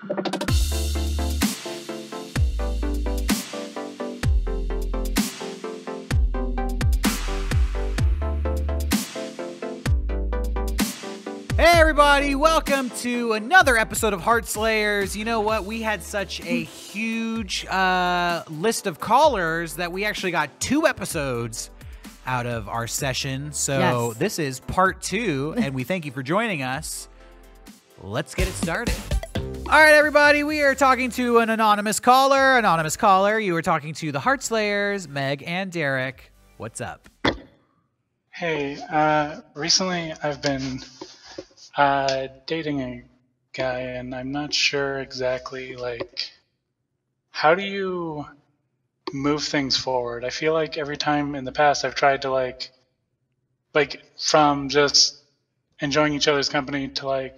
Hey everybody, welcome to another episode of Heartslayers. You know what? We had such a huge list of callers that we actually got 2 episodes out of our session. So This is part 2, and we thank you for joining us. Let's get it started. All right, everybody, we are talking to an anonymous caller. Anonymous caller, you are talking to the Heartslayers, Meg and Derrick. What's up? Hey, recently I've been dating a guy, and I'm not sure exactly, how do you move things forward? I feel like every time in the past I've tried to, from just enjoying each other's company to,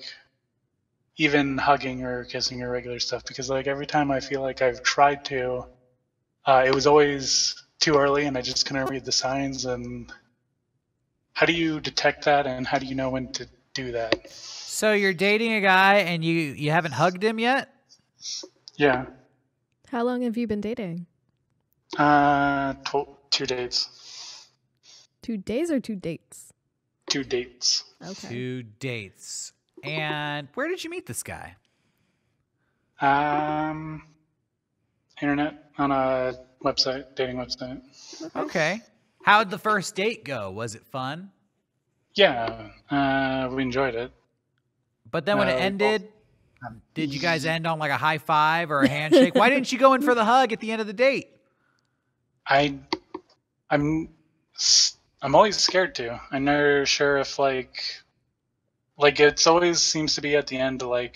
even hugging or kissing or regular stuff, because, every time I feel like I've tried to, it was always too early, and I just couldn't read the signs. And how do you detect that, and how do you know when to do that? So you're dating a guy and you haven't hugged him yet? Yeah. How long have you been dating? 2 dates. 2 days or 2 dates? 2 dates. Okay. 2 dates. And where did you meet this guy? Internet, on a website, dating website. Okay. How'd the first date go? Was it fun? Yeah, we enjoyed it. But then when it ended, did you guys end on a high five or a handshake? Why didn't you go in for the hug at the end of the date? I'm always scared to. I'm never sure if it's always seems to be at the end, we're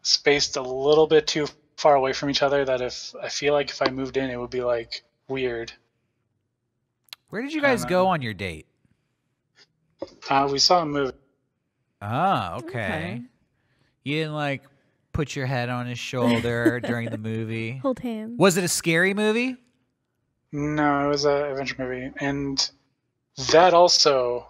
spaced a little bit too far away from each other, that if I feel like if I moved in, it would be weird. Where did you guys go on your date? We saw a movie. Oh, okay. You didn't put your head on his shoulder during the movie? Hold hands. Was it a scary movie? No, it was an adventure movie. And that also,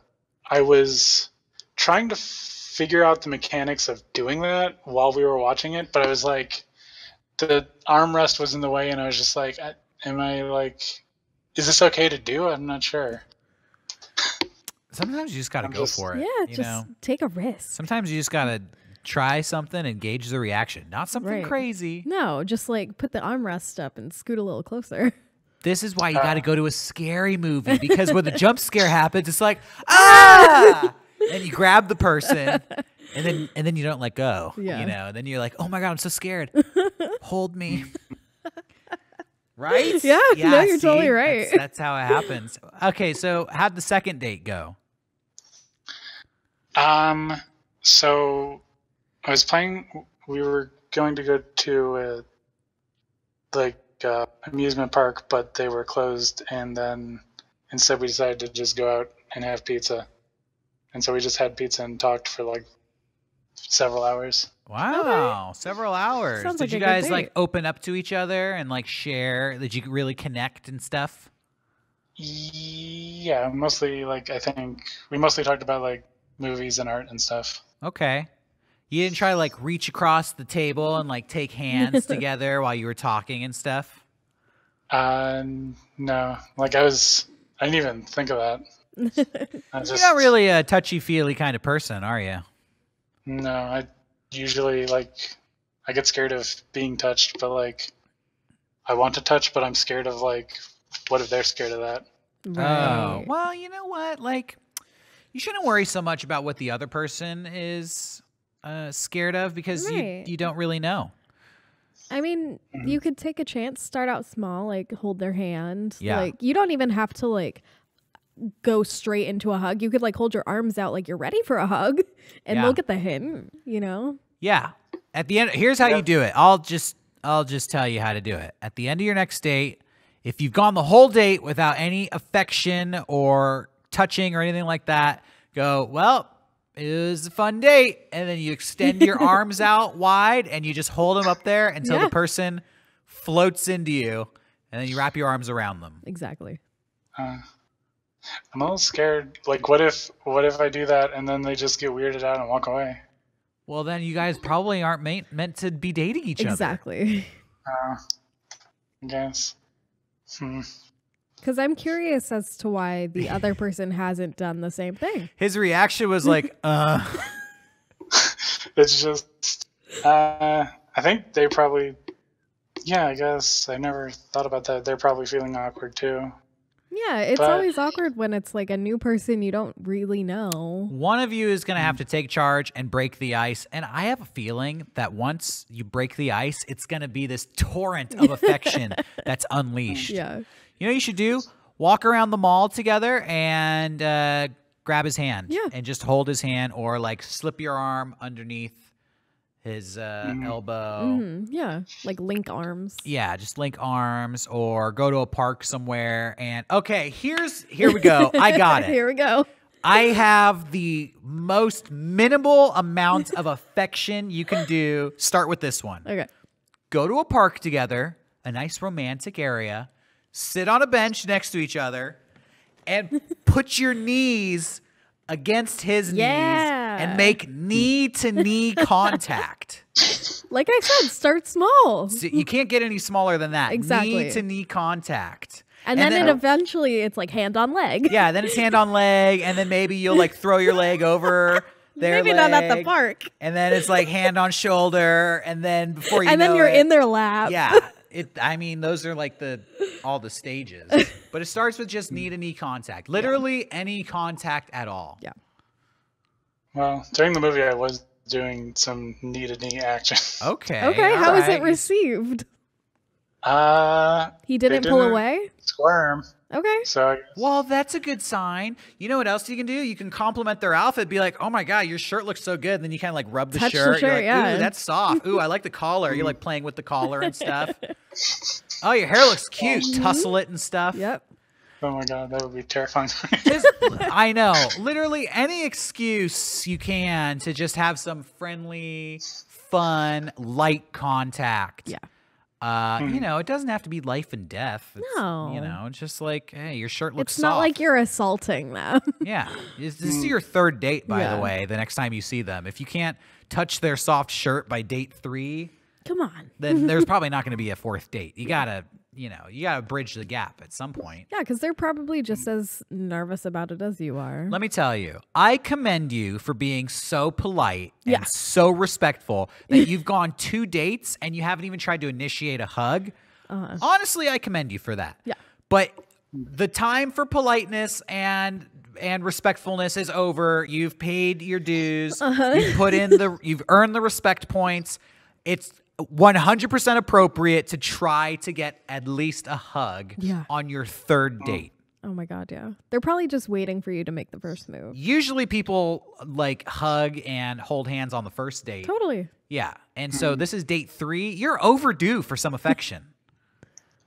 I was trying to figure out the mechanics of doing that while we were watching it, but I was the armrest was in the way, and I was just is this okay to do? I'm not sure. Sometimes you just got to go for it. Yeah, just take a risk. Sometimes you just got to try something and gauge the reaction. Not something crazy. No, just put the armrest up and scoot a little closer. This is why you got to go to a scary movie, because when the jump scare happens, it's ah! And you grab the person, and then you don't let go. Yeah. And then you're like, oh my God, I'm so scared. Hold me. Right? Yeah, no, you're totally right. That's how it happens. Okay, so how'd the second date go? So I was playing. We were going to go to amusement park, but they were closed, and then instead we decided to just go out and have pizza. And so we just had pizza and talked for several hours. Wow, okay. Several hours. Sounds Did you guys open up to each other and share? Did you really connect and stuff? Yeah, mostly I think we mostly talked about movies and art and stuff. Okay. You didn't try to reach across the table and take hands together while you were talking and stuff? No. I didn't even think of that. You're not really a touchy-feely kind of person, are you? No, I usually I get scared of being touched, but I want to touch, but I'm scared of what if they're scared of that? Right. Oh, well, you know what? You shouldn't worry so much about what the other person is scared of, because you don't really know. I mean, you could take a chance, start out small, hold their hand. Yeah. You don't even have to go straight into a hug. You could hold your arms out like you're ready for a hug, and they'll get the hint, Yeah. At the end, here's how you do it. I'll just tell you how to do it. At the end of your next date, if you've gone the whole date without any affection or touching or anything like that, go, well, it was a fun date. And then you extend your arms out wide and you just hold them up there until the person floats into you, and then you wrap your arms around them. Exactly. I'm a little scared. What if I do that and then they just get weirded out and walk away? Well, then you guys probably aren't meant to be dating each other. Exactly. I guess. Because I'm curious as to why the other person hasn't done the same thing. His reaction was like, It's just, I think they probably, yeah, I guess I never thought about that. They're probably feeling awkward too. Yeah, it's always awkward when it's like a new person you don't really know. One of you is going to have to take charge and break the ice. And I have a feeling that once you break the ice, it's going to be this torrent of affection that's unleashed. Yeah. You know what you should do? Walk around the mall together and grab his hand. Yeah. And just hold his hand or like slip your arm underneath his elbow. Yeah, like link arms. Yeah, just link arms or go to a park somewhere. And okay, here we go. I got it. Here we go. I have the most minimal amount of affection you can do. Start with this one. Okay. Go to a park together, a nice romantic area, sit on a bench next to each other, and put your knees against his knees and make knee-to-knee contact. Like I said, start small. So you can't get any smaller than that. Exactly. Knee-to-knee contact. And then eventually it's like hand on leg. Yeah, then it's hand on leg, and then maybe you'll like throw your leg over their Maybe leg, not at the park. and then it's like hand on shoulder, and then before you And know then you're it, in their lap. Yeah, I mean, those are like all the stages. But it starts with just knee-to-knee contact. Literally any contact at all. Yeah. Well, during the movie, I was doing some knee-to-knee action. Okay. How was it received? He didn't pull away? Squirm. Okay. So Well, that's a good sign. You know what else you can do? You can compliment their outfit. Be like, oh my God, your shirt looks so good. And then you kind of like rub the Touch the shirt. You're shirt, like, yeah. ooh, that's soft. Ooh, I like the collar. You're like playing with the collar and stuff. Oh, your hair looks cute. Tussle it and stuff. Yep. oh my god, that would be terrifying. I know. Literally any excuse you can to just have some friendly, fun, light contact. Yeah. You know, it doesn't have to be life and death. It's, No. You know, it's just like, hey, your shirt looks It's soft. not like you're assaulting them. Yeah. This is your third date, by Yeah. the way, the next time you see them. If you can't touch their soft shirt by date 3, Come on. then there's probably not going to be a 4th date. You got to, you got to bridge the gap at some point. Yeah, because they're probably just as nervous about it as you are. Let me tell you, I commend you for being so polite Yeah. and so respectful that you've gone 2 dates and you haven't even tried to initiate a hug. Honestly, I commend you for that. Yeah. But the time for politeness and respectfulness is over. You've paid your dues. You've earned the respect points. It's 100% appropriate to try to get at least a hug on your 3rd date. Oh my God, yeah. They're probably just waiting for you to make the first move. Usually people like hug and hold hands on the 1st date. Totally. Yeah. And so this is date 3. You're overdue for some affection.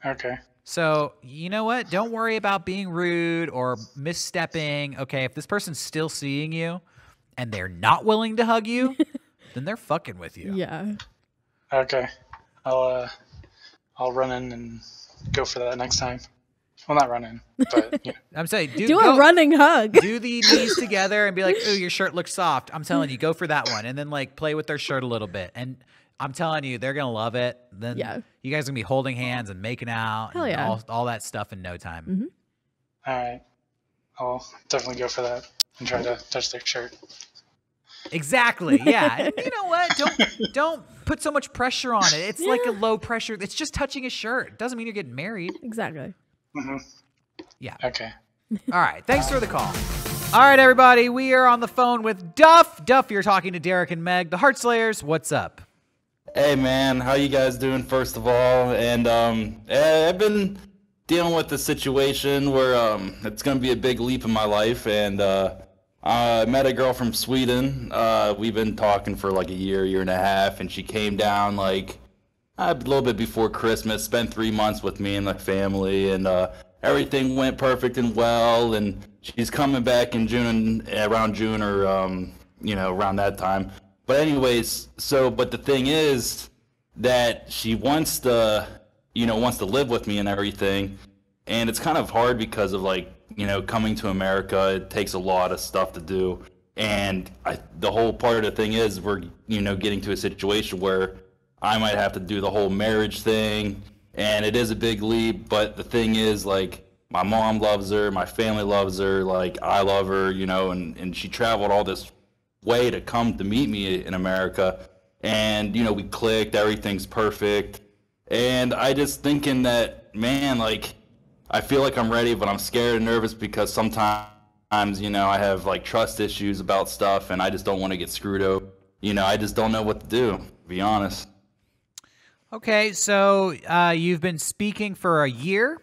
Okay. So, you know what? Don't worry about being rude or misstepping. Okay, if this person's still seeing you and they're not willing to hug you, then they're fucking with you. Yeah. Okay. I'll run in and go for that next time. Well, not run in, but you know. I'm saying, Do a running hug. Do the knees together and be like, ooh, your shirt looks soft. I'm telling you, go for that one. And then like play with their shirt a little bit. And I'm telling you, they're going to love it. Then you guys are going to be holding hands and making out. Hell and yeah. all that stuff in no time. Mm-hmm. All right. I'll definitely go for that and try to touch their shirt. Exactly. Yeah. And you know what? Don't put so much pressure on it. It's like a low pressure. It's just touching a shirt. It doesn't mean you're getting married. Exactly. Mm-hmm. Yeah. Okay. All right. Thanks for the call. All right, everybody. We are on the phone with Duff. Duff, you're talking to Derrick and Meg, the Heartslayers. What's up? Hey, man. How you guys doing, first of all? And I've been dealing with the situation where it's going to be a big leap in my life. And I met a girl from Sweden. We've been talking for like a year and a half. And she came down like a little bit before Christmas, spent 3 months with me and the family. And everything went perfect and well. And she's coming back in June, around June or, around that time. But anyways, but the thing is that she wants to live with me and everything. And it's kind of hard because of coming to America. It takes a lot of stuff to do. And the whole part of the thing is we're, getting to a situation where I might have to do the whole marriage thing, and it is a big leap, but the thing is, like, my mom loves her, my family loves her, like, I love her, and she traveled all this way to come to meet me in America, and, we clicked, everything's perfect, and I just thinking that, man, like, I feel like I'm ready, but I'm scared and nervous because sometimes, I have, like, trust issues about stuff, and I just don't want to get screwed over. I just don't know what to do, to be honest. Okay, so you've been speaking for a year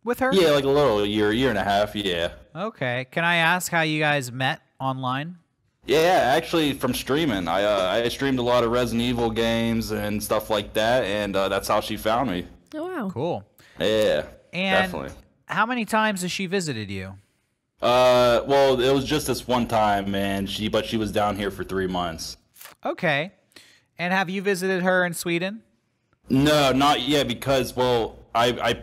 with her? Yeah, like a year and a half, yeah. Okay. Can I ask how you guys met online? Yeah, actually from streaming. I streamed a lot of Resident Evil games and stuff like that, and that's how she found me. Oh, wow. Cool. Yeah, and definitely. How many times has she visited you? Well, it was just this one time, but she was down here for 3 months. Okay. And have you visited her in Sweden? No, not yet, because, I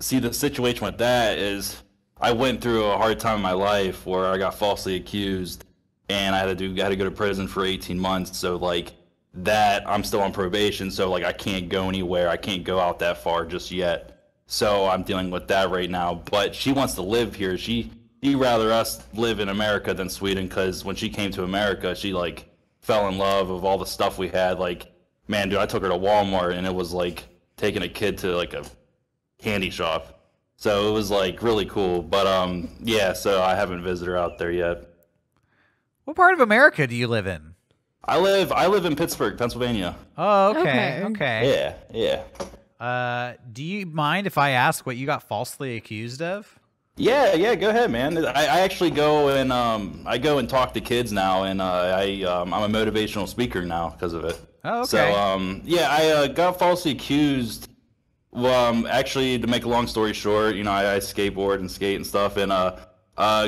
see, the situation with that is I went through a hard time in my life where I got falsely accused, and I had to go to prison for 18 months, so, like, that, I'm still on probation, so, like, I can't go anywhere, I can't go out that far just yet. So I'm dealing with that right now. But she wants to live here. She'd rather us live in America than Sweden, because when she came to America, she, like, fell in love with all the stuff we had. Like, man, dude, I took her to Walmart, and it was like taking a kid to, like, a candy shop. So it was, like, really cool. But, yeah, so I haven't visited her out there yet. What part of America do you live in? I live in Pittsburgh, Pennsylvania. Oh, okay. Yeah. Do you mind if I ask what you got falsely accused of? Yeah, go ahead, man. I actually go and talk to kids now, and I'm a motivational speaker now because of it. Oh, okay. So I got falsely accused. Well, actually, to make a long story short, I skateboard and skate and stuff, and a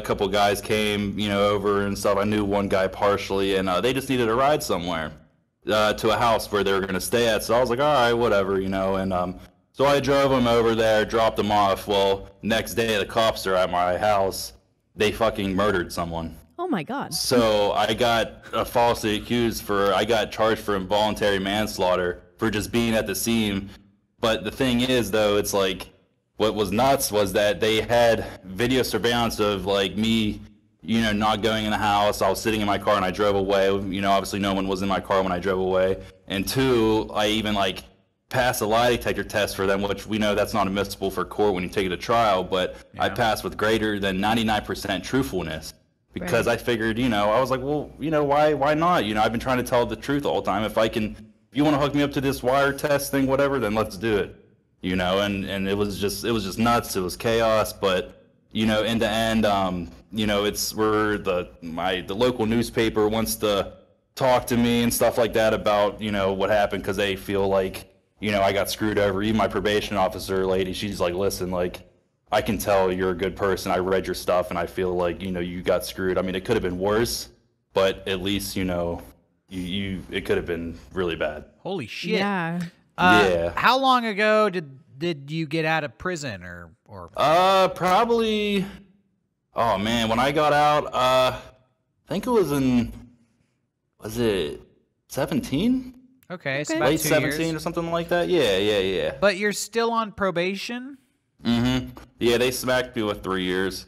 couple guys came, over and stuff. I knew one guy partially, and they just needed a ride somewhere. To a house where they were going to stay at. So I was like, all right, whatever, and so I drove them over there, dropped them off. Well, next day the cops are at my house. They fucking murdered someone. Oh my God. So I got falsely accused I got charged for involuntary manslaughter for just being at the scene. But the thing is, though, it's like, what was nuts was that they had video surveillance of, like, me, not going in the house. I was sitting in my car and I drove away. Obviously no one was in my car when I drove away. And 2, I even, like, passed a lie detector test for them, which we know that's not admissible for court when you take it to trial, but yeah. I passed with greater than 99% truthfulness because I figured, I was like, well, why not? I've been trying to tell the truth all the time. If you want to hook me up to this wire test thing, whatever, then let's do it. And it was just nuts. It was chaos, but in the end, the local newspaper wants to talk to me and stuff like that about, what happened, because they feel like, I got screwed over. Even my probation officer lady, she's like, listen, like, I can tell you're a good person. I read your stuff, and I feel like, you got screwed. I mean, it could have been worse, but at least, it could have been really bad. Holy shit. Yeah. Yeah. How long ago did you get out of prison or? Probably. Oh man, when I got out, I think it was was it 17? Okay, so Okay. about Late 2 17 years. or something like that. Yeah. But you're still on probation? Mm-hmm. Yeah, they smacked me with 3 years.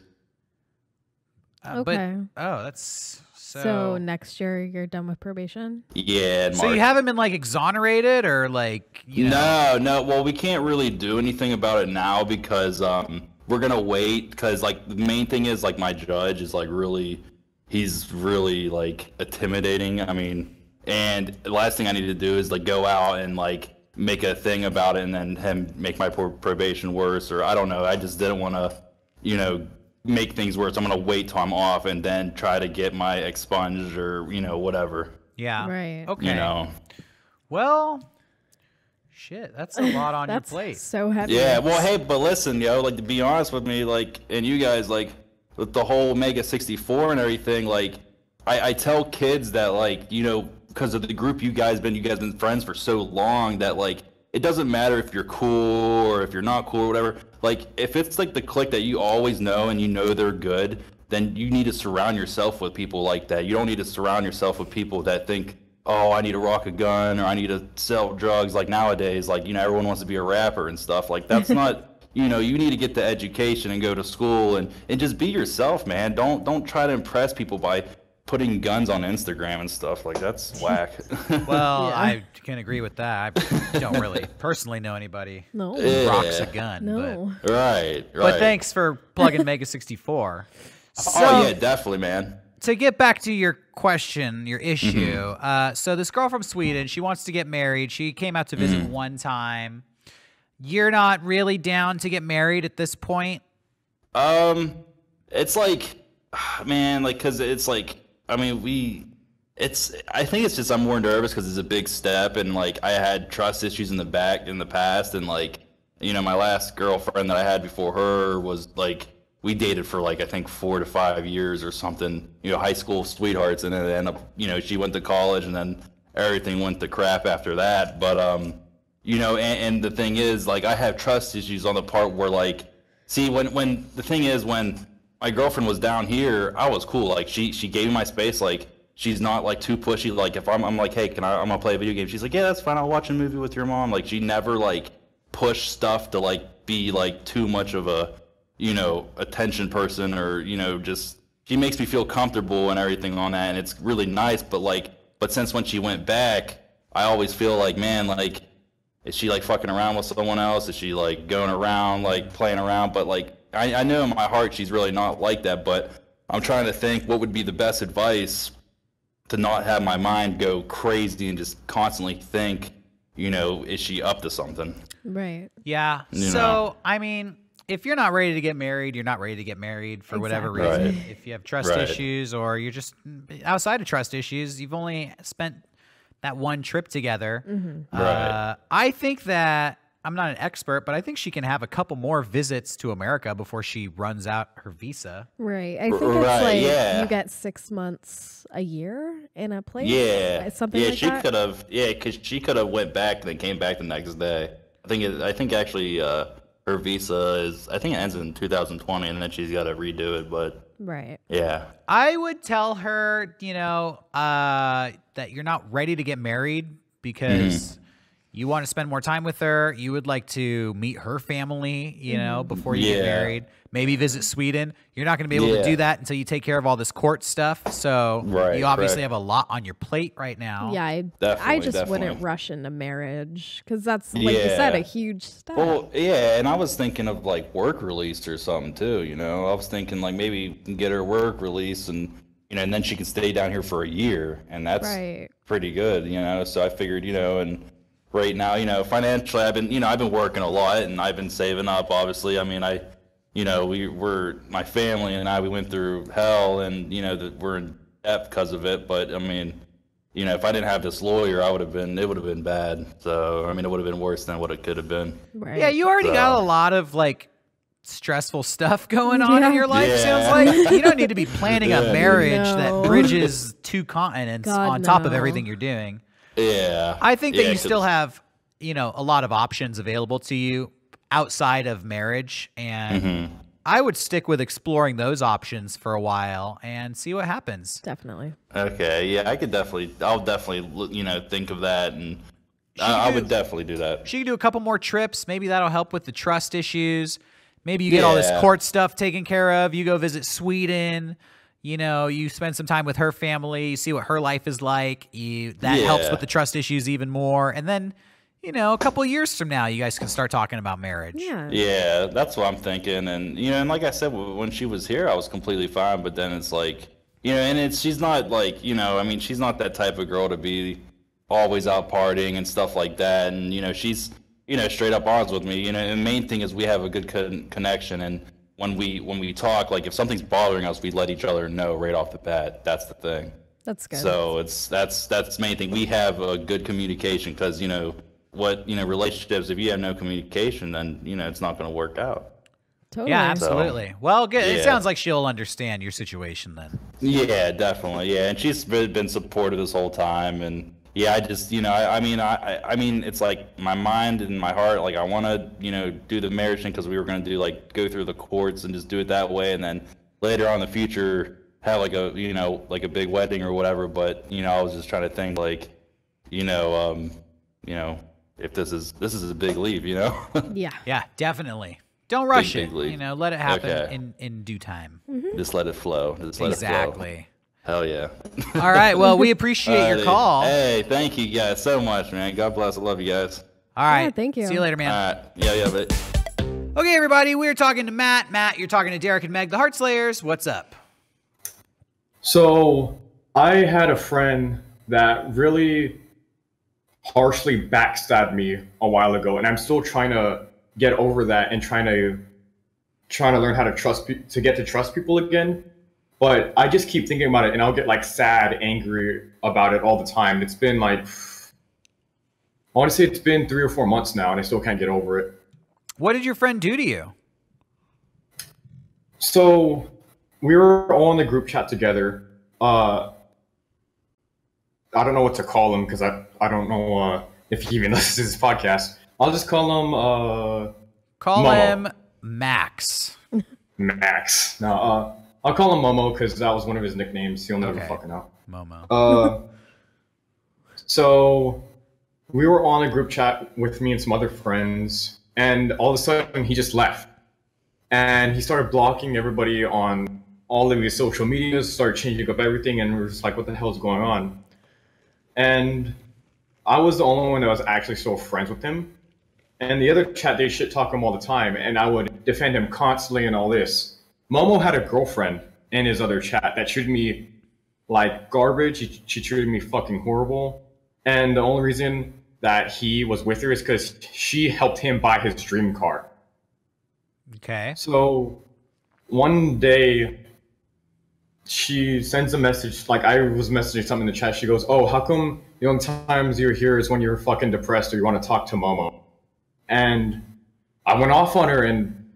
Okay. That's So next year you're done with probation? Yeah, in So March. you haven't been, like, exonerated or, like, No. Well, we can't really do anything about it now because we're gonna wait. Because, like, the main thing is, like, my judge is, like, he's really, like, intimidating. I mean, and the last thing I need to do is, like, go out and, like, make a thing about it and then him make my probation worse, or I don't know. I just didn't want to, make things worse. I'm gonna wait till I'm off and then try to get my expunged or whatever. Yeah. Right. Okay. Well, shit, that's a lot on your plate. So heavy. Yeah. Well, hey, but listen, like, to be honest with me, like, and you guys, like, with the whole Mega 64 and everything, like, I tell kids that, like, because of the group you guys been friends for so long, that, like, it doesn't matter if you're cool or if you're not cool or whatever. Like, if it's, like, the clique that you always know and they're good, then you need to surround yourself with people like that. You don't need to surround yourself with people that think, oh, I need to rock a gun or I need to sell drugs. Like nowadays, like, you know, everyone wants to be a rapper and stuff. Like that's not, you know, you need to get the education and go to school and just be yourself, man. Don't try to impress people by putting guns on Instagram and stuff. Like that's whack. Well, Yeah. I can agree with that. I don't really personally know anybody No. who rocks a gun. No. Right. But thanks for plugging Mega 64. So, Oh yeah, definitely, man. to get back to your question, your issue, so this girl from Sweden, she wants to get married. She came out to visit one time. You're not really down to get married at this point? It's like, man, like, cause it's like, I mean, I think it's just I'm more nervous because it's a big step, and like I had trust issues in the past, and like, you know, my last girlfriend that I had before her was like, we dated for like I think 4 to 5 years or something, you know, high school sweethearts, and then it ended up, you know, she went to college, and then everything went to crap after that. But you know, and the thing is, like, I have trust issues on the part where, like, see, when the thing is, when my girlfriend was down here, I was cool. Like, she gave me my space. Like, she's not like too pushy. Like, if I'm like, hey, I'm gonna play a video game. She's like, yeah, that's fine. I'll watch a movie with your mom. Like, she never like push stuff to like be like too much of a, you know, attention person, or, you know, just she makes me feel comfortable and everything on that, and it's really nice. But since when she went back, I always feel like, man, like, is she like fucking around with someone else? Is she like going around, like playing around? But like, I know in my heart she's really not like that, but I'm trying to think what would be the best advice to not have my mind go crazy and just constantly think, you know, is she up to something? Right. Yeah. You So, know. I mean, if you're not ready to get married, you're not ready to get married for whatever reason. Right. If you have trust Right. issues, or you're just outside of trust issues, you've only spent that one trip together. Right. I think that, I'm not an expert, but I think she can have a couple more visits to America before she runs out her visa. Right. I think it's Right, like yeah. you get 6 months a year in a place. Yeah, Something yeah, like she that. could have. Yeah, because she could have went back and then came back the next day. I think actually her visa is. I think it ends in 2020, and then she's got to redo it. But Right. yeah, I would tell her, you know, that you're not ready to get married because you want to spend more time with her. You would like to meet her family, you know, before you get Yeah. married. Maybe visit Sweden. You're not going to be able to do Yeah. that until you take care of all this court stuff. So Right, you obviously correct. have a lot on your plate right now. Yeah, I Definitely, just wouldn't definitely. rush into marriage because that's, like you said, a Yeah. huge step. well, yeah, and I was thinking of like work release or something too. You know, I was thinking like maybe we can get her work release, and you know, and then she can stay down here for a year, and that's Right. pretty good. You know, so I figured, you know, and right now, you know, financially, I've been working a lot, and I've been saving up. Obviously, I mean, you know, my family and I, we went through hell, and you know, we're in debt because of it. But I mean, you know, if I didn't have this lawyer, it would have been bad. So I mean, it would have been worse than what it could have been. Right. Yeah, you already got a lot of like stressful stuff going on in your life. Yeah. Sounds like you don't need to be planning a Yeah, dude. marriage No. that bridges 2 continents God, on top of no. everything you're doing. Yeah, I think that Yeah, you still 'cause- have, you know, a lot of options available to you outside of marriage, and I would stick with exploring those options for a while and see what happens. Definitely. Okay, yeah, I'll definitely, you know, think of that, and I would definitely do that. She could do a couple more trips. Maybe that'll help with the trust issues. Maybe you get all this Yeah. court stuff taken care of. You go visit Sweden. You know, you spend some time with her family. You see what her life is like. That helps Yeah. with the trust issues even more. And then, you know, a couple of years from now, you guys can start talking about marriage. Yeah. Yeah, that's what I'm thinking, and you know, and like I said, when she was here, I was completely fine. But then it's like, you know, and she's not like, you know, I mean, she's not that type of girl to be always out partying and stuff like that. And you know, she's, you know, straight up honest with me. You know, and the main thing is we have a good connection, and when we talk, like if something's bothering us, we let each other know right off the bat. That's the thing. That's good. So that's the main thing. We have a good communication, because you know relationships. If you have no communication, then you know it's not going to work out. Totally. Yeah, absolutely. Well, good. It Yeah. sounds like she'll understand your situation then. Yeah, definitely. Yeah, and she's been supportive this whole time, and yeah, I just, you know, I mean, it's like my mind and my heart, like I want to, you know, do the marriage thing because we were going to do like go through the courts and just do it that way, and then later on in the future have like a, you know, like a big wedding or whatever. But, you know, I was just trying to think like, you know, if this is a big leap, you know? Yeah. Yeah, definitely. Don't rush Big it. leap. You know, let it happen Okay. in due time. Just let it flow. Just let it flow. Exactly. Hell yeah. All right. Well, we appreciate your Alrighty. call. Hey, thank you guys so much, man. God bless. I love you guys. All right. Yeah, thank you. See you later, man. All right. Yeah, but. Okay, everybody. We're talking to Matt. Matt, you're talking to Derrick and Meg, the Heartslayers. What's up? So I had a friend that really harshly backstabbed me a while ago, and I'm still trying to get over that and trying to learn how to get to trust people again. But I just keep thinking about it, and I'll get like sad, angry about it all the time. It's been like, I want to say it's been 3 or 4 months now, and I still can't get over it. What did your friend do to you? So we were all in the group chat together. I don't know what to call him because I don't know if he even listens to this podcast. I'll just call him Call Momo. him Max. Max. No, I'll call him Momo because that was one of his nicknames. He'll never Okay. fucking know. Momo. So we were on a group chat with me and some other friends, and all of a sudden he just left. And he started blocking everybody on all of his social medias, started changing up everything, and we were just like, what the hell is going on? And I was the only one that was actually still friends with him. And the other chat, they shit talk him all the time, and I would defend him constantly and all this. Momo had a girlfriend in his other chat that treated me like garbage. She treated me fucking horrible. And the only reason that he was with her is because she helped him buy his dream car. Okay. So one day she sends a message, like I was messaging something in the chat. She goes, oh, how come the only times you're here is when you're fucking depressed or you want to talk to Momo? And I went off on her, and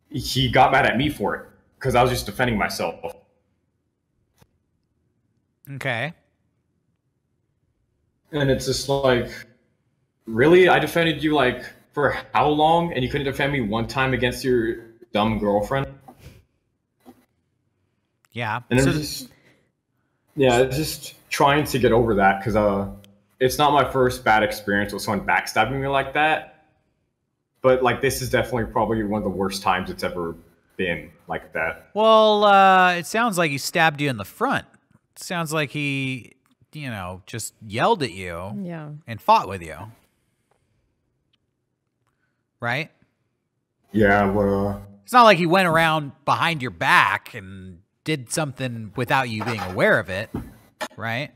he got mad at me for it because I was just defending myself. Okay. And it's just like, really? I defended you like for how long? And you couldn't defend me one time against your dumb girlfriend? Yeah. And So I'm just, yeah, just trying to get over that because it's not my first bad experience with someone backstabbing me like that. But like this is definitely probably one of the worst times it's ever been like that. well, it sounds like he stabbed you in the front. It sounds like he, you know, just yelled at you Yeah. and fought with you. Right? Yeah, well, It's not like he went around behind your back and did something without you being aware of it, right?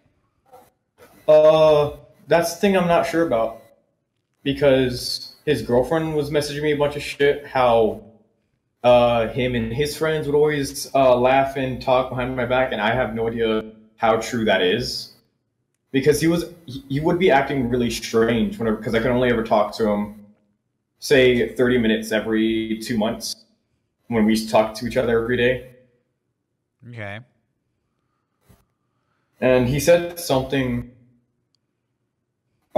that's the thing I'm not sure about because his girlfriend was messaging me a bunch of shit. How him and his friends would always laugh and talk behind my back, and I have no idea how true that is. Because he would be acting really strange whenever, because I could only ever talk to him, say 30 minutes every 2 months when we talk to each other every day. Okay. And he said something.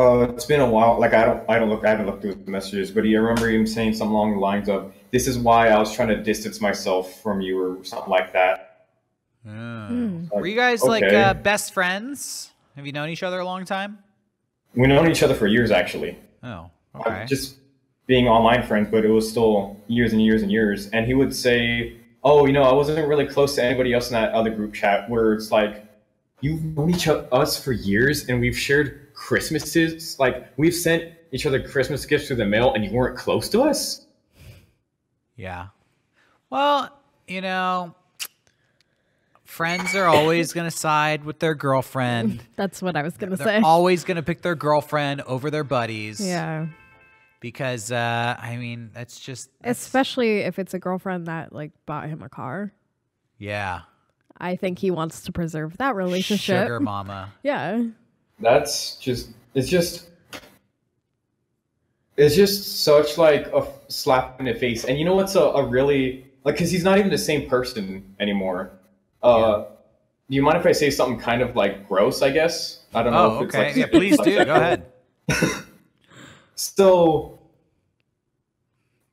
It's been a while. Like I haven't looked through the messages, but I remember him saying something along the lines of, "This is why I was trying to distance myself from you," or something like that. Were you guys like okay. best friends? Have you known each other a long time? We've known each other for years, actually. Oh, okay. Just being online friends, but it was still years and years and years. And he would say, "Oh, you know, I wasn't really close to anybody else in that other group chat." Where it's like, you've known us for years, and we've shared Christmases. Like we've sent each other Christmas gifts through the mail, and you weren't close to us. Yeah. Well, you know, friends are always going to side with their girlfriend. That's what I was going to They're say. always going to pick their girlfriend over their buddies. Yeah. Because, I mean, that's just... Especially if it's a girlfriend that like bought him a car. Yeah. I think he wants to preserve that relationship. Sugar mama. Yeah. It's just such like a slap in the face. And you know what's a really, like, because he's not even the same person anymore. Do you mind if I say something kind of like gross, I guess? I don't know Oh, if it's okay. like... Yeah, please do. Go ahead. So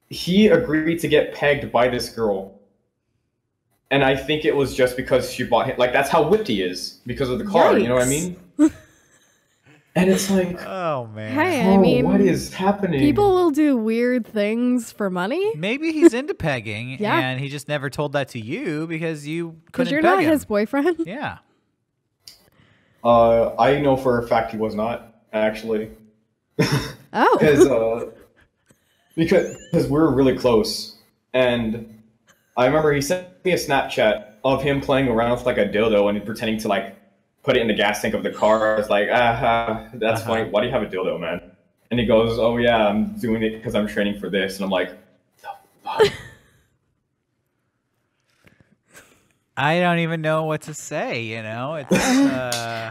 he agreed to get pegged by this girl And I think it was just because she bought him. Like, that's how whipped he is because of the car. Yikes. You know what I mean? And it's like, Oh man. Hey, I mean, what is happening? people will do weird things for money. Maybe he's into pegging, Yeah. and he just never told that to you because you Because couldn't you're peg not him. his boyfriend. Yeah. I know for a fact he was not, actually. Oh. Because we're really close. And I remember he sent me a Snapchat of him playing around with like a dildo and pretending to like put it in the gas tank of the car. I was like, that's funny. Why do you have a dildo, man? And he goes, oh yeah, I'm doing it because I'm training for this. And I'm like, the fuck? I don't even know what to say, you know? It's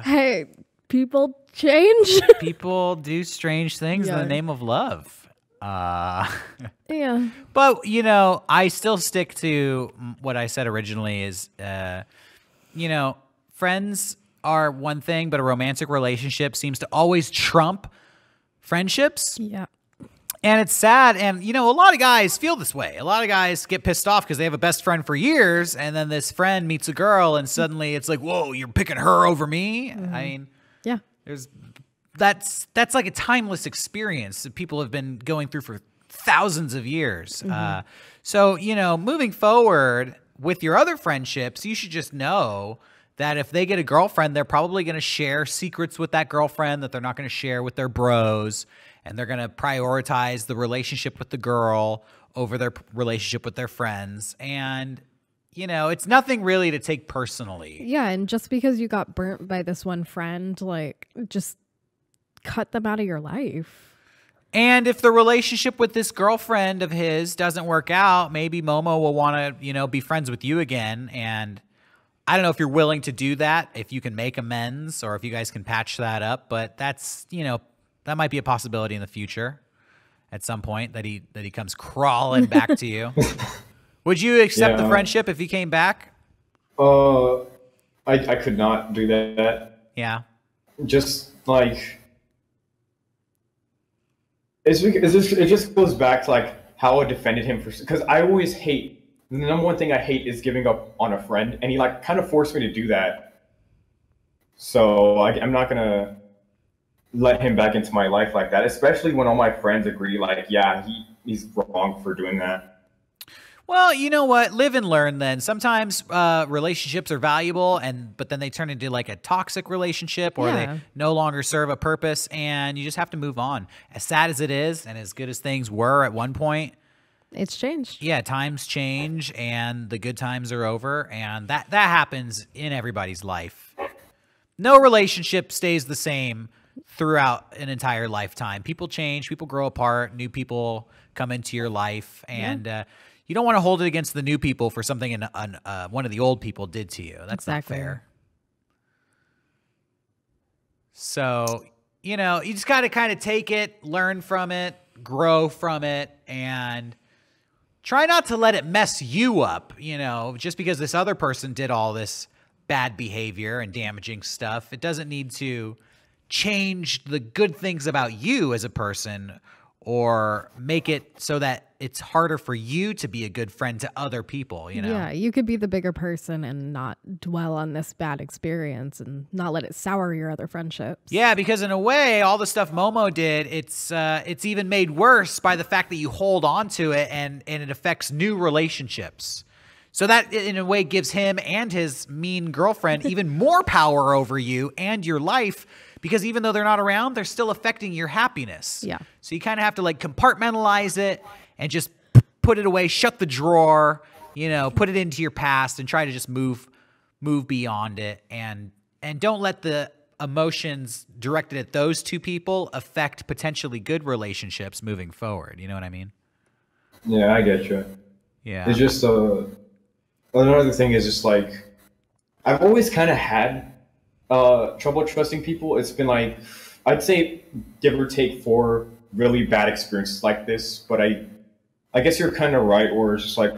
Hey, people change. people do strange things in Yeah. the name of love. Yeah. But, you know, I still stick to what I said originally is, you know, friends are one thing, but a romantic relationship seems to always trump friendships. Yeah. And it's sad. And, you know, a lot of guys feel this way. A lot of guys get pissed off because they have a best friend for years. And then this friend meets a girl and suddenly it's like, whoa, you're picking her over me. I mean, Yeah. that's like a timeless experience that people have been going through for thousands of years. So, you know, moving forward with your other friendships, you should just know that if they get a girlfriend, they're probably going to share secrets with that girlfriend that they're not going to share with their bros. And they're going to prioritize the relationship with the girl over their relationship with their friends. And, you know, it's nothing really to take personally. Yeah. And just because you got burnt by this one friend, like, just cut them out of your life. And if the relationship with this girlfriend of his doesn't work out, maybe Momo will want to, you know, be friends with you again. And I don't know if you're willing to do that, if you can make amends or if you guys can patch that up. But that's, you know, that might be a possibility in the future at some point that he comes crawling back to you. Would you accept the friendship if he came back? I could not do that. Yeah. Just like it just goes back to like how I defended him because I always hate the number one thing I hate is giving up on a friend, and he like kind of forced me to do that. So I'm not gonna let him back into my life like that, especially when all my friends agree like, yeah, he's wrong for doing that. Well, you know what? Live and learn then. Sometimes relationships are valuable, but then they turn into like a toxic relationship or they no longer serve a purpose, and you just have to move on. As sad as it is and as good as things were at one point, It's changed. yeah, times change and the good times are over, and that happens in everybody's life. No relationship stays the same throughout an entire lifetime. People change, people grow apart, new people come into your life, and you don't want to hold it against the new people for something one of the old people did to you. That's Exactly. not fair. So, you know, you just got to kind of take it, learn from it, grow from it, and try not to let it mess you up, you know, just because this other person did all this bad behavior and damaging stuff. It doesn't need to change the good things about you as a person or make it so that it's harder for you to be a good friend to other people, you know? Yeah, you could be the bigger person and not dwell on this bad experience and not let it sour your other friendships. Yeah, because in a way, all the stuff Momo did, it's even made worse by the fact that you hold on to it and it affects new relationships. So that, in a way, gives him and his mean girlfriend even more power over you and your life, because even though they're not around, they're still affecting your happiness. Yeah. So you kind of have to like compartmentalize it and just put it away, shut the drawer, you know, put it into your past and try to just move beyond it, and don't let the emotions directed at those two people affect potentially good relationships moving forward. You know what I mean? Yeah, I get you. Yeah. It's just another thing is just like I've always kind of had trouble trusting people. It's been like I'd say give or take 4 really bad experiences like this, but I guess you're kind of right, or it's just like,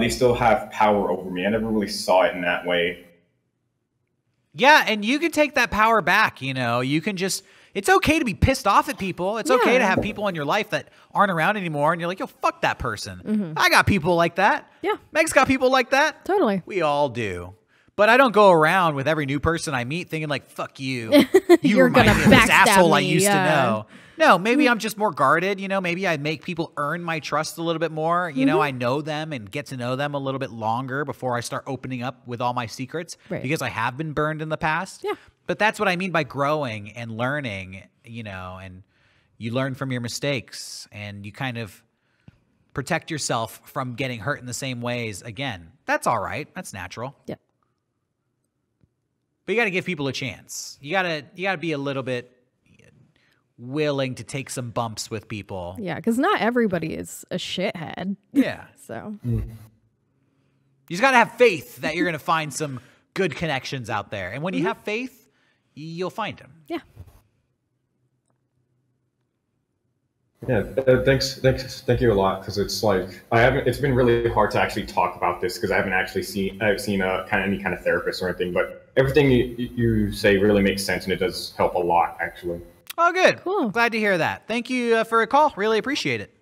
they still have power over me. I never really saw it in that way. Yeah, and you can take that power back, you know. You can just it's okay to be pissed off at people. It's okay to have people in your life that aren't around anymore, and you're like, yo, fuck that person. I got people like that. Yeah. Meg's got people like that. Totally. We all do. But I don't go around with every new person I meet thinking like, fuck you. You're remind gonna me of this backstab asshole I me, used to yeah. know. No, maybe I'm just more guarded. You know, maybe I make people earn my trust a little bit more. You know, I know them and get to know them a little bit longer before I start opening up with all my secrets because I have been burned in the past. Yeah. But that's what I mean by growing and learning, you know, and you learn from your mistakes and you kind of protect yourself from getting hurt in the same ways again. That's all right. That's natural. Yeah. But you got to give people a chance. You got to be a little bit willing to take some bumps with people. Yeah, because not everybody is a shithead. Yeah. So you just got to have faith that you're going to find some good connections out there. And when you have faith, you'll find them. yeah. Yeah, thank you a lot, because it's like it's been really hard to actually talk about this because I haven't actually seen a any kind of therapist or anything, but everything you say really makes sense and it does help a lot actually. Oh, good. Cool. Glad to hear that. Thank you for a call. Really appreciate it.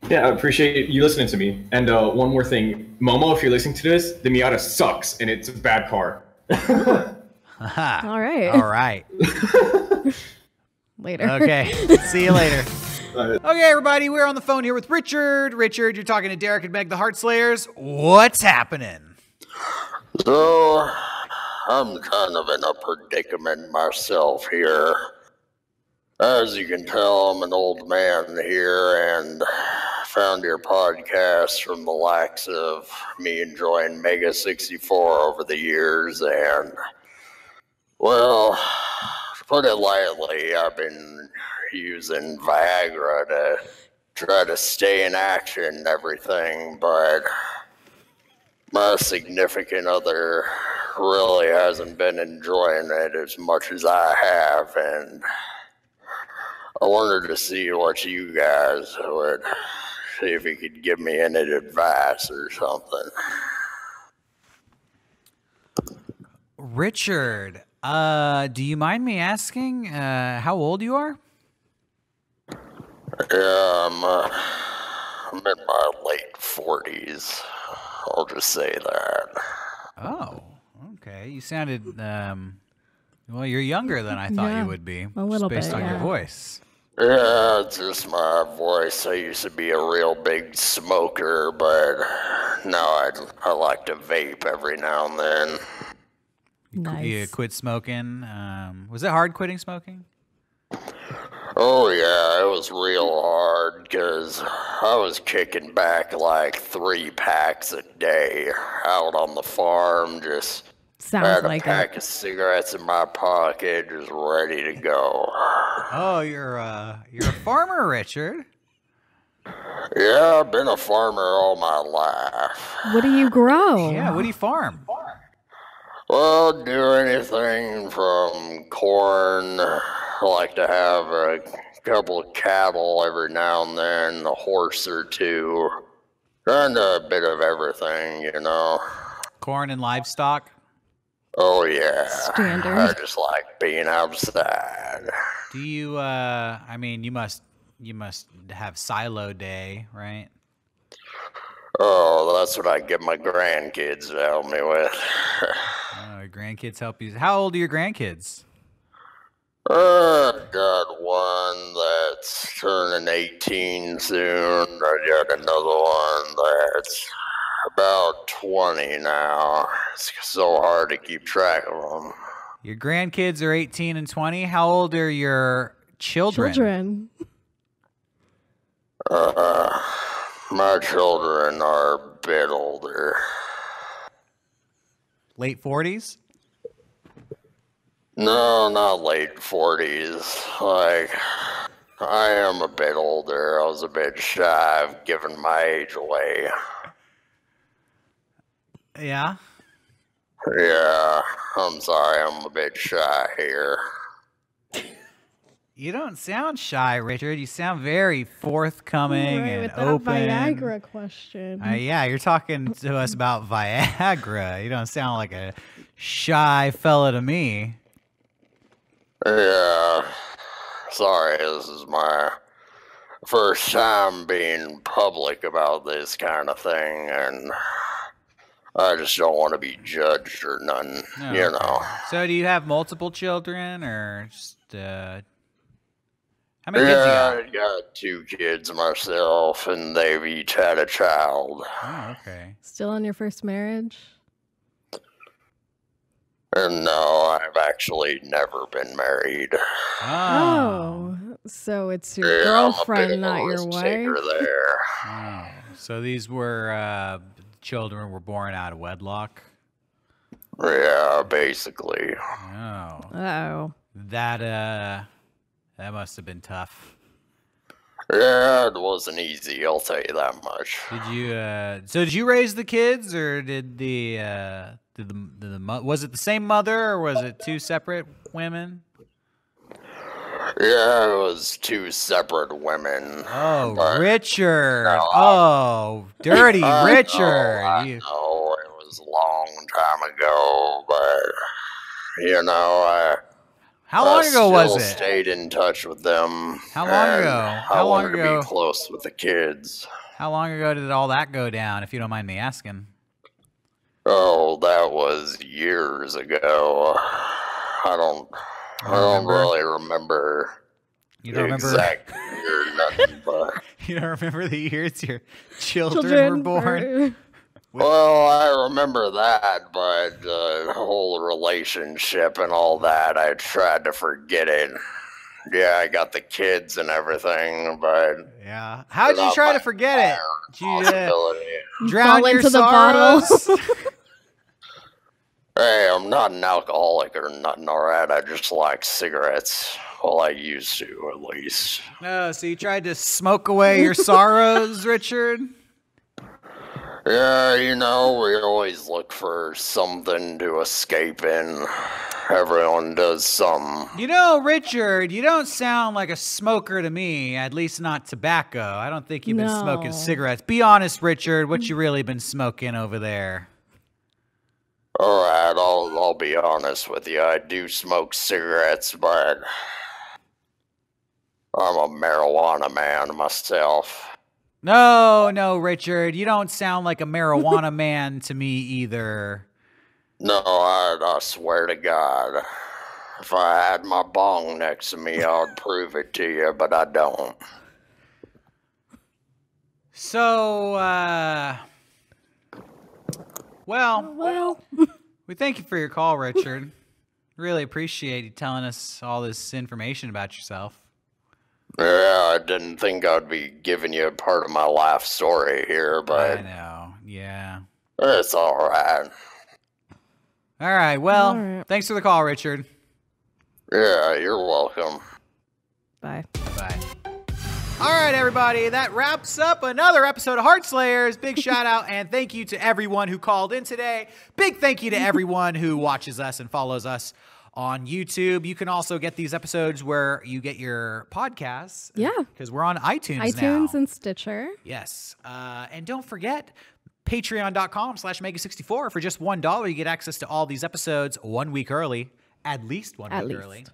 Yeah, I appreciate you listening to me. And one more thing, Momo, if you're listening to this, the Miata sucks and it's a bad car. All right. All right. Later. Okay. See you later. Okay, everybody, we're on the phone here with Richard. Richard, you're talking to Derrick and Meg, the Heartslayers. What's happening? So, I'm kind of in a predicament myself here. As you can tell, I'm an old man here and found your podcast from the likes of me enjoying Mega 64 over the years. And, well, to put it lightly, I've been using Viagra to try to stay in action and everything, but my significant other really hasn't been enjoying it as much as I have, and I wanted to see what you guys would see if you could give me any advice or something. Richard, do you mind me asking how old you are? Yeah, I'm in my late 40s. I'll just say that. Oh, okay. You sounded, well, you're younger than I thought Yeah, you would be. a little based bit, on your yeah. voice. Yeah, it's just my voice. I used to be a real big smoker, but now I like to vape every now and then. Nice. You quit smoking. Was it hard quitting smoking? Oh yeah, it was real hard because I was kicking back like 3 packs a day out on the farm, just Sounds had like a pack of cigarettes in my pocket, just ready to go. Oh, you're a farmer, Richard. Yeah, I've been a farmer all my life. What do you grow? Yeah, what do you farm? Well, do anything from corn. I like to have a couple of cattle every now and then, a horse or two, and a bit of everything, you know. Corn and livestock? Oh yeah, Standard. I just like being outside. Do you, I mean, you must have silo day, right? Oh, that's what I get my grandkids to help me with. Oh, your grandkids help you. How old are your grandkids? I've got one that's turning 18 soon. I got another one that's about 20 now. It's so hard to keep track of them. Your grandkids are 18 and 20. How old are your children? Children. My children are a bit older. Late 40s? No, not late 40s. Like, I am a bit older. I was a bit shy of giving my age away. Yeah. Yeah, I'm sorry, I'm a bit shy here. You don't sound shy, Richard. You sound very forthcoming Right, and with that open. Viagra question. Yeah, you're talking to us about Viagra. You don't sound like a shy fella to me. Yeah, sorry, this is my first time being public about this kind of thing, and I just don't want to be judged or nothing, you know. So do you have multiple children, or just, how many kids you got? I got 2 kids myself, and they've each had a child. Oh, okay. Still in your first marriage? And no, I've actually never been married. Oh, so it's your girlfriend, not your wife? There. Oh, so these were children were born out of wedlock? Yeah, basically. Oh. Uh-oh. That must have been tough. Yeah, it wasn't easy, I'll tell you that much. Did you raise the kids, or did was it the same mother, or was it 2 separate women? Yeah, it was 2 separate women. Oh, Richard. Oh, dirty Richard. I know, it was a long time ago, but, you know, How long ago was it? I still stayed in touch with them. How long ago? I wanted to be close with the kids. How long ago did all that go down, if you don't mind me asking? Oh, that was years ago. I don't really remember. You don't remember exact year or nothing, but you don't remember the years your children were born? Well, I remember that, but the whole relationship and all that, I tried to forget it. Yeah, I got the kids and everything, but yeah. How'd you try to forget it? Did you drown your into sorrows? the bottle? Hey, I'm not an alcoholic or nothing, alright? I just like cigarettes. Well, I used to, at least. Oh, so you tried to smoke away your sorrows, Richard? Yeah, you know, we always look for something to escape in. Everyone does something. You know, Richard, you don't sound like a smoker to me, at least not tobacco. I don't think you've been smoking cigarettes. Be honest, Richard, what you really been smoking over there? Alright, I'll be honest with you. I do smoke cigarettes, but I'm a marijuana man myself. No, Richard, you don't sound like a marijuana man to me either. No, I swear to God. If I had my bong next to me, I'd prove it to you, but I don't. So, well, we thank you for your call, Richard. Really appreciate you telling us all this information about yourself. Yeah, I didn't think I'd be giving you a part of my life story here, but I know, yeah. It's alright. All right, well, thanks for the call, Richard. Yeah, you're welcome. Bye. Bye. All right, everybody, that wraps up another episode of Heartslayers. Big shout out and thank you to everyone who called in today. Big thank you to everyone who watches us and follows us on YouTube. You can also get these episodes where you get your podcasts. Yeah. Because we're on iTunes now. iTunes and Stitcher. Yes. And don't forget, patreon.com/mega64. For just $1, you get access to all these episodes 1 week early. At least one week early.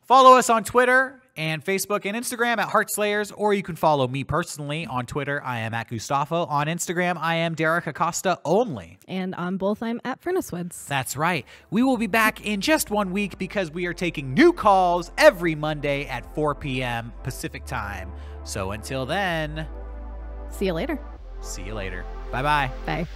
Follow us on Twitter and Facebook and Instagram at Heartslayers, or you can follow me personally on Twitter. I am at Gustavo. On Instagram, I am Derrick Acosta only. And on both, I'm at Furnacewoods. That's right. We will be back in just 1 week because we are taking new calls every Monday at 4 p.m. Pacific time. So until then, see you later. See you later. Bye-bye. Bye.